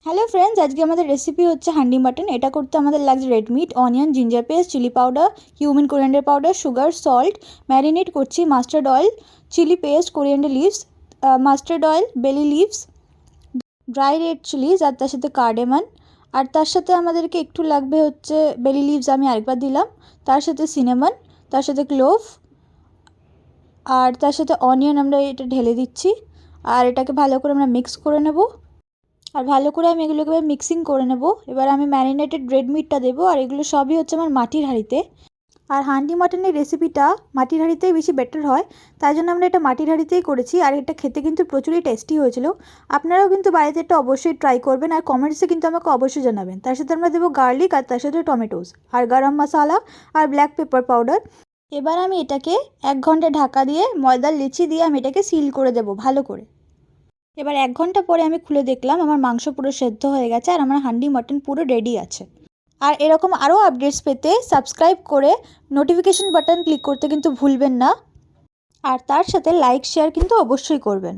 Hello friends, আজকে আমাদের recipe হচ্ছে হান্ডি মাটন। এটা করতে আমাদের লাগছে red meat, onion, ginger paste, chilli powder, cumin, coriander powder, sugar, salt. Marinate করছি mustard oil, chilli paste, coriander leaves, mustard oil, bay leaves, dry red chillies, আর তার সাথে কার্ডেমন। আর তার সাথে আমাদেরকে একটু লাগবে হচ্ছে বেলি লিভস, আমি আরেকবার দিলাম। তার সাথে সিনেমন, তার সাথে ক্লোভ, আর তার সাথে অনিয়ন আমরা এটা ঢেলে দিচ্ছি। আর এটাকে ভালো করে আমরা মিক্স করে নেব। আর ভালো করে আমি এগুলোকে এবার মিক্সিং করে নেব। এবার আমি ম্যারিনেটেড রেড মিটটা দেবো। আর এগুলো সবই হচ্ছে আমার মাটির হাঁড়িতে। আর হান্ডি মাটনের রেসিপিটা মাটির হাঁড়িতেই বেশি বেটার হয়, তাই জন্য আমরা এটা মাটির হাঁড়িতেই করেছি। আর এটা খেতে কিন্তু প্রচুরই টেস্টি হয়েছিল। আপনারাও কিন্তু বাড়িতে এটা অবশ্যই ট্রাই করবেন, আর কমেন্টসে কিন্তু আমাকে অবশ্যই জানাবেন। তার সাথে আমরা দেবো গার্লিক, আর তার সাথে টমেটোস, আর গরম মশলা, আর ব্ল্যাক পেপার পাউডার। এবার আমি এটাকে 1 ঘন্টা ঢাকা দিয়ে ময়দার লিচি দিয়ে আমি এটাকে সিল করে দেবো ভালো করে। এবার 1 ঘন্টা পরে আমি খুলে দেখলাম আমার মাংস পুরো সেদ্ধ হয়ে গেছে, আর আমার হান্ডি মাটন পুরো রেডি আছে। আর এরকম আরও আপডেটস পেতে সাবস্ক্রাইব করে নোটিফিকেশন বাটন ক্লিক করতে কিন্তু ভুলবেন না। আর তার সাথে লাইক শেয়ার কিন্তু অবশ্যই করবেন।